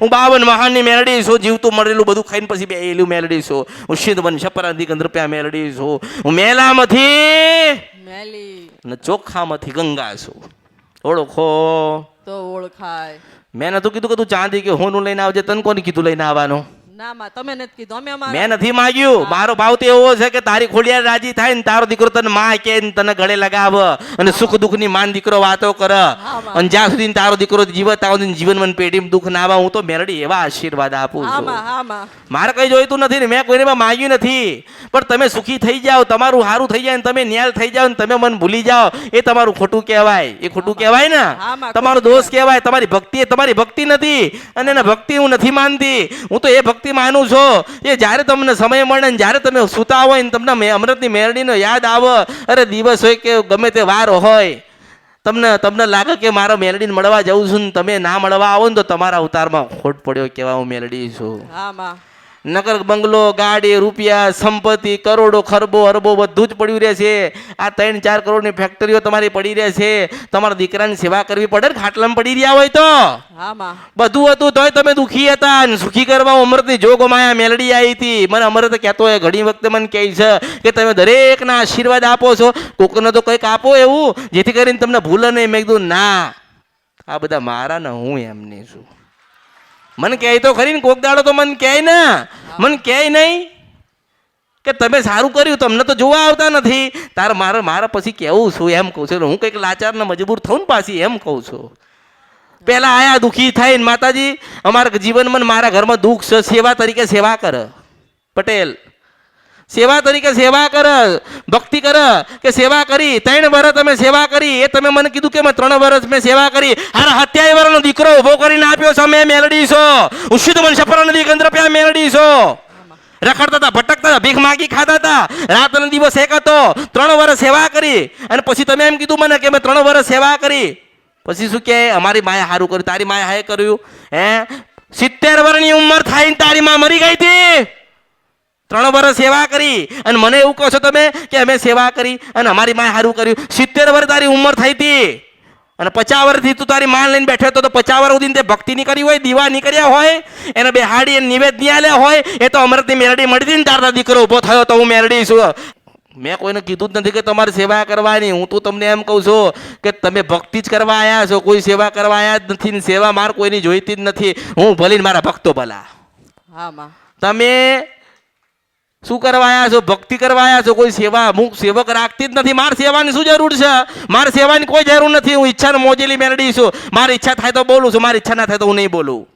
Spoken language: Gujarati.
હું 52 મહાનની મેલડી છું, જીવતું મળેલું બધું ખાઈને પછી બેલું મેલડી છું. હું સિદ્ધ વન છપરાથી ગંધર્પ્યા મેલડી છું. હું મેલામાંથી મેલી અને ચોખામાંથી ગંગા છું. ઓળખો તો ઓળખાય. મેં નતું કીધું કે તું ચાંદી કે હોનું લઈને આવજે. તને કોને કીધું લઈને આવવાનું? ના માં તમે નથી કીધું, અમે અમારા મેં નથી માગ્યું. મારો ભાવ તો એવો છે કે તારી ખોડિયાર રાજી થાય ને તારો દીકરો તને માં કે તને ગળે લગાવ અને સુખ દુઃખ ની માન દીકરો વાતો કર. અને જ્યાં સુધી તારો દીકરો જીવત આવો પેઢીમાં દુઃખ ના આવે. હું તો મેરડી એવા આશીર્વાદ આપું છું. મારે કઈ જોઈતું નથી ને મેં કોઈને માગ્યું નથી. પણ તમે સુખી થઈ જાઓ, તમારું સારું થઈ જાય ને તમે ન્યાલ થઈ જાઓ ને તમે મને ભૂલી જાઓ, એ તમારું ખોટું કહેવાય. એ ખોટું કહેવાય ને, તમારો દોષ કહેવાય. તમારી ભક્તિ એ તમારી ભક્તિ નથી અને એને ભક્તિ હું નથી માનતી. હું તો એ ભક્તિ માનું છું એ જ્યારે તમને સમય મળે ને જ્યારે તમે સૂતા હોય ને તમને અમૃતની મેરડીનો યાદ આવે. અરે દિવસ હોય કે ગમે તે વાર હોય, તમને લાગે કે મારા મેલડીને મળવા જવું છું ને તમે ના મળવા આવો ને તો તમારા અવતારમાં ખોટ પડ્યો કેવા હું મેલડી છું. નગર બંગલો ગાડી રૂપિયા સંપત્તિ કરોડો ખરબો અરબો બધું જ પડ્યું રહે છે. આ 3-4 કરોડની ફેક્ટરીઓ તમારી પડી રહે છે. તમારા દીકરાની સેવા કરવી પડે ને ખાટલામાં પડી રહ્યા હોય તો. બધું હતું તોય તમે દુખી હતા અને સુખી કરવા અમૃતની જોગમાયા મેલડી આવી હતી. મને અમૃત કહેતો હોય ઘણી વખતે મને કહે છે કે તમે દરેકના આશીર્વાદ આપો છો, કોકને તો કંઈક આપો એવું જેથી કરીને તમને ભૂલે નહીં. મેં કીધું ના, આ બધા મારા ને હું એમની છું. મને કહે તો ખરી ને કોક દાડો તો મને કહે ને, મને કહે નહીં કે તમે સારું કર્યું, તમને તો જોવા આવતા નથી. તારે મારા પછી કેવું છું એમ કહું છું. હું કંઈક લાચાર ને મજબૂર થઉં ને પાછી એમ કહું છું. પેલા આયા દુઃખી થઈને માતાજી અમારા જીવનમાં મારા ઘરમાં દુઃખ છે, સેવા તરીકે સેવા કર પટેલ, સેવા તરીકે સેવા કર, ભક્તિ કર કે સેવા કરી. 3 વર્ષ તમે સેવા કરી એ તમે મને કીધું કે મેં 3 વર્ષ મેં સેવા કરી. હાર 27 વર્ષનો દીકરો ઉભો કરીને આપ્યો છે. મેં મેલડી છો, હું સિદ્ધ વન છપરા નદી ગંધર્પ્યા મેલડી છો. રખડતા હતા, ભટકતા હતા, ભીખ માગી ખાતા હતા, રાત અને દિવસ એક હતો. 3 વર્ષ સેવા કરી અને પછી તમે એમ કીધું મને કે મેં 3 વર્ષ સેવા કરી. પછી શું કે અમારી માએ સારું કર્યું, તારી માએ હાય કર્યું. 70 વર્ષની ઉંમર થાય ને તારી માં મરી ગઈ હતી. 3 વર્ષ સેવા કરી અને મને એવું કહો છો તમે કે અમે સેવા કરી અને અમારી માએ સારું કર્યું. 70 વર્ષ તારી ઉંમર થઈ હતી અને 50 વર્ષથી તું તારી માન લઈને બેઠો હતો. તો 50 વર્ષ સુધી તે ભક્તિ નહીં કરી હોય, દીવા નહીં કર્યા હોય, એને બેહાડી અને નિવેદ નહીં આલ્યા હોય, એ તો અમૃતની મેરડી મળી હતી ને તારા દીકરો ઉભો થયો તો હું મેરડી છું. મેં કોઈને કીધું જ નથી કે તમારે સેવા કરવાની. હું તો તમને એમ કહું છું કે તમે ભક્તિ જ કરવા આવ્યા છો, કોઈ સેવા કરવા આવ્યા જ નથી. સેવા માર કોઈની જોઈતી જ નથી. હું ભલીને મારા ભક્તો ભલા. તમે શું કરવા આવ્યા છો? ભક્તિ કરવા આવ્યા છો. કોઈ સેવા હું સેવક રાખતી જ નથી. મારે સેવાની શું જરૂર છે? મારે સેવાની કોઈ જરૂર નથી. હું ઈચ્છાને મોજેલી મેરડી છું. મારી ઈચ્છા થાય તો બોલું છું, મારી ઈચ્છા ના થાય તો હું નહીં બોલું.